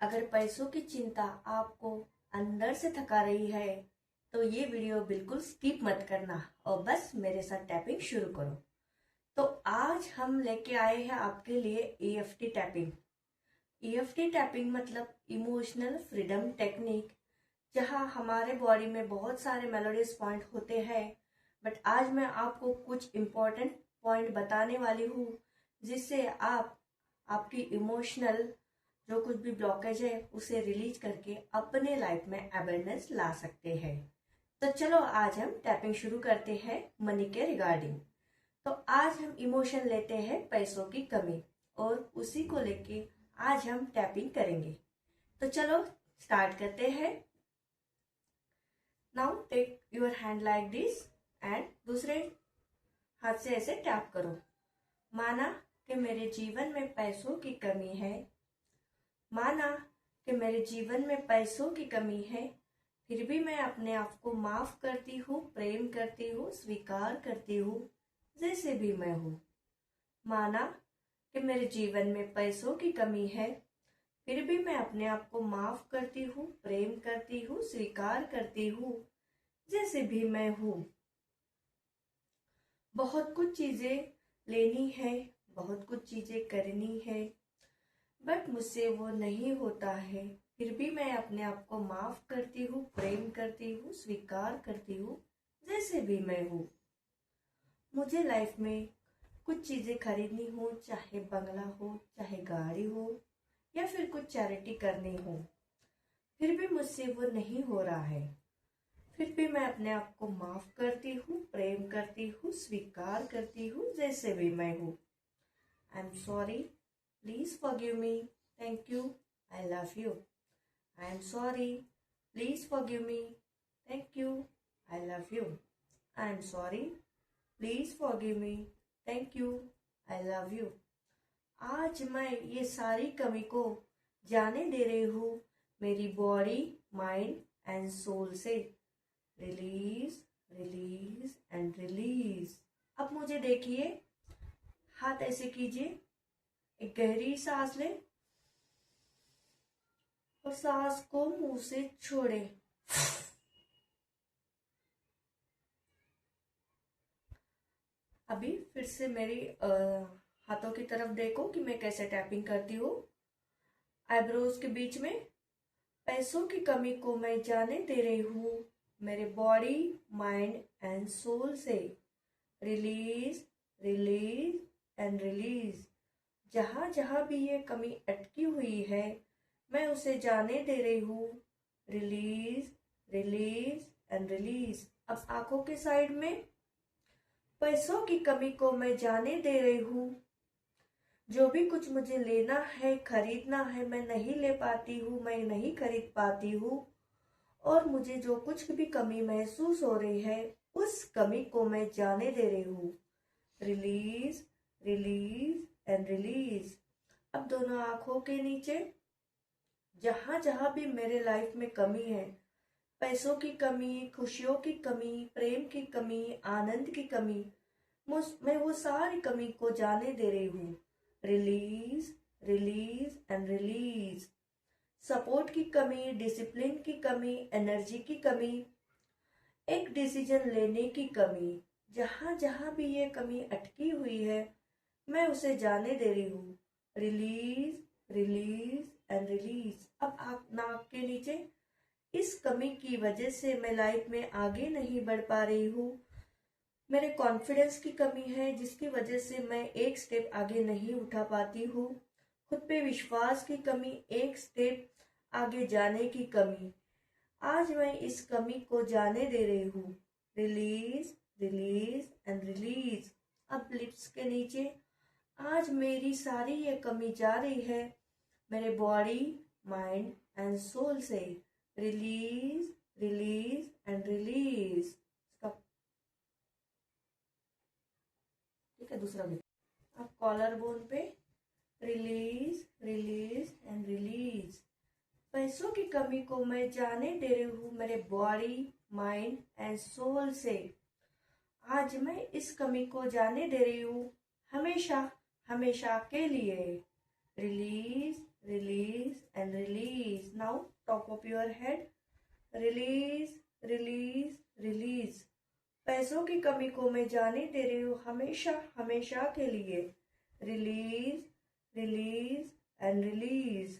अगर पैसों की चिंता आपको अंदर से थका रही है तो ये वीडियो बिल्कुल स्किप मत करना और बस मेरे साथ टैपिंग शुरू करो। तो आज हम लेके आए हैं आपके लिए ईएफटी टैपिंग। ईएफटी टैपिंग मतलब इमोशनल फ्रीडम टेक्निक, जहां हमारे बॉडी में बहुत सारे मेलोडियस पॉइंट होते हैं। बट आज मैं आपको कुछ इम्पोर्टेंट पॉइंट बताने वाली हूँ जिससे आप आपकी इमोशनल जो कुछ भी ब्लॉकेज है उसे रिलीज करके अपने लाइफ में अवेयरनेस ला सकते हैं। तो चलो आज हम टैपिंग शुरू करते हैं मनी के रिगार्डिंग। तो आज हम इमोशन लेते हैं पैसों की कमी और उसी को लेके आज हम टैपिंग करेंगे। तो चलो स्टार्ट करते हैं। Now take your hand like this and दूसरे हाथ से ऐसे टैप करो। माना कि मेरे जीवन में पैसों की कमी है। माना कि मेरे जीवन में पैसों की कमी है, फिर भी मैं अपने आप को माफ करती हूँ, प्रेम करती हूँ, स्वीकार करती हूँ जैसे भी मैं हूँ। माना कि मेरे जीवन में पैसों की कमी है, फिर भी मैं अपने आप को माफ करती हूँ, प्रेम करती हूँ, स्वीकार करती हूँ जैसे भी मैं हूँ। बहुत कुछ चीजें लेनी है, बहुत कुछ चीजें करनी है, बट मुझसे वो नहीं होता है। फिर भी मैं अपने आप को माफ करती हूँ, प्रेम करती हूँ, स्वीकार करती हूँ जैसे भी मैं हूँ। मुझे लाइफ में कुछ चीजें खरीदनी हो, चाहे बंगला हो, चाहे गाड़ी हो या फिर कुछ चैरिटी करनी हो, फिर भी मुझसे वो नहीं हो रहा है। फिर भी मैं अपने आप को माफ करती हूँ, प्रेम करती हूँ, स्वीकार करती हूँ जैसे भी मैं हूँ। I am sorry, please forgive me, thank you, I love you. I am sorry, please forgive me, thank you, I love you. I am sorry, please forgive me, thank you, I love you. आज मैं ये सारी कमी को जाने दे रही हूँ मेरी बॉडी, माइंड एंड सोल से। Release, release and release. अब मुझे देखिए, हाथ ऐसे कीजिए, एक गहरी सांस लें और सांस को मुंह से छोड़े। अभी फिर से मेरी हाथों की तरफ देखो कि मैं कैसे टैपिंग करती हूँ। आईब्रोज के बीच में पैसों की कमी को मैं जाने दे रही हूँ मेरे बॉडी, माइंड एंड सोल से। Release, release and release. जहां जहां भी ये कमी अटकी हुई है मैं उसे जाने दे रही हूँ। Release, release and release. अब आंखों के साइड में पैसों की कमी को मैं जाने दे रही हूँ। जो भी कुछ मुझे लेना है, खरीदना है, मैं नहीं ले पाती हूँ, मैं नहीं खरीद पाती हूँ, और मुझे जो कुछ भी कमी महसूस हो रही है उस कमी को मैं जाने दे रही हूँ। Release, release and release. अब दोनों आंखों के नीचे जहां जहां भी मेरे लाइफ में कमी है, पैसों की कमी, खुशियों की कमी, प्रेम की कमी, आनंद की कमी, मैं वो सारी कमी को जाने दे रही हूँ। Release, release and release. Support की कमी, डिसिप्लिन की कमी, एनर्जी की कमी, एक डिसीजन लेने की कमी, जहां जहां भी ये कमी अटकी हुई है मैं उसे जाने दे रही हूँ। Release, release and release. अब आप नाक के नीचे, इस कमी की वजह से मैं लाइफ में आगे नहीं बढ़ पा रही हूँ। मेरे कॉन्फिडेंस की कमी है जिसकी वजह से मैं एक स्टेप आगे नहीं उठा पाती हूँ। खुद पे विश्वास की कमी, एक स्टेप आगे जाने की कमी। आज मैं इस कमी को जाने दे रही हूँ। Release, release and release. अब लिप्स के नीचे, आज मेरी सारी ये कमी जा रही है मेरे बॉडी, माइंड एंड सोल से। Release, release and release. ठीक है, दूसरा भी। अब कॉलर बोन पे रिलीज, रिलीज एंड रिलीज। पैसों की कमी को मैं जाने दे रही हूँ मेरे बॉडी, माइंड एंड सोल से। आज मैं इस कमी को जाने दे रही हूँ हमेशा, हमेशा के लिए। Release, release and release. Now top of your head, release, release, release. पैसों की कमी को मैं जाने दे रही हूँ हमेशा हमेशा के लिए. Release, release and release.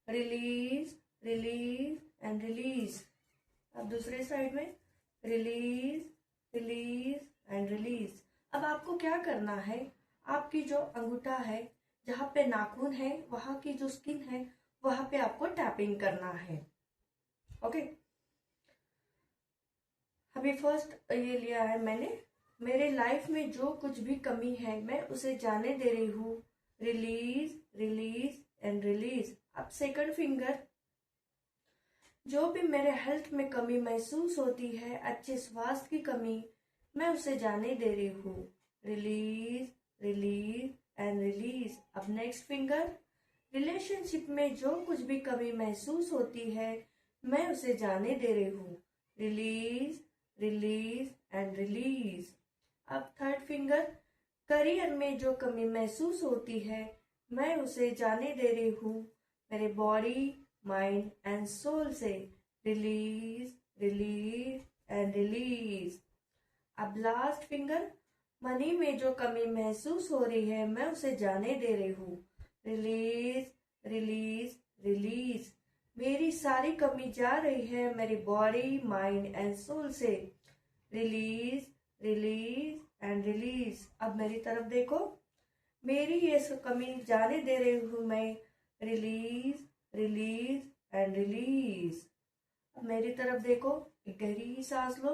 Release, release and release. अब दूसरे साइड में रिलीज, रिलीज एंड रिलीज. अब आपको क्या करना है, आपकी जो अंगूठा है, जहाँ पे नाखून है, वहां की जो स्किन है, वहां पे आपको टैपिंग करना है. ओके. अभी फर्स्ट ये लिया है मैंने. मेरे लाइफ में जो कुछ भी कमी है मैं उसे जाने दे रही हूँ. Release, release and release. अब सेकंड फिंगर, जो भी मेरे हेल्थ में कमी महसूस होती है, अच्छे स्वास्थ्य की कमी, मैं उसे जाने दे रही हूँ. Release, release and release. अब नेक्स्ट फिंगर, रिलेशनशिप में जो कुछ भी कमी महसूस होती है मैं उसे जाने दे रही हूँ. Release, release and release. अब थर्ड फिंगर, करियर में जो कमी महसूस होती है मैं उसे जाने दे रही हूँ मेरे बॉडी, माइंड एंड सोल से. Release, release and release. अब लास्ट फिंगर, मनी में जो कमी महसूस हो रही है मैं उसे जाने दे रही हूँ. Release, release, release. मेरी सारी कमी जा रही है मेरी बॉडी, माइंड एंड सोल से. Release, release and release. अब मेरी तरफ देखो, मेरी ये कमी जाने दे रही हूँ मैं. Release, release and release. अब मेरी तरफ देखो, एक गहरी सांस लो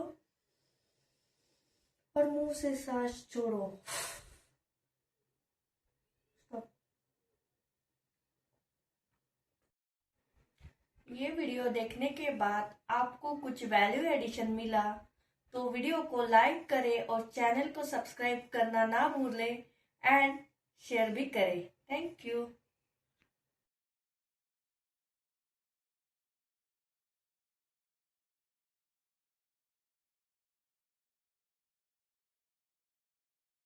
और मुंह से सांस छोड़ो. ये वीडियो देखने के बाद आपको कुछ वैल्यू एडिशन मिला तो वीडियो को लाइक करें और चैनल को सब्सक्राइब करना ना भूलें एंड शेयर भी करें. Thank you.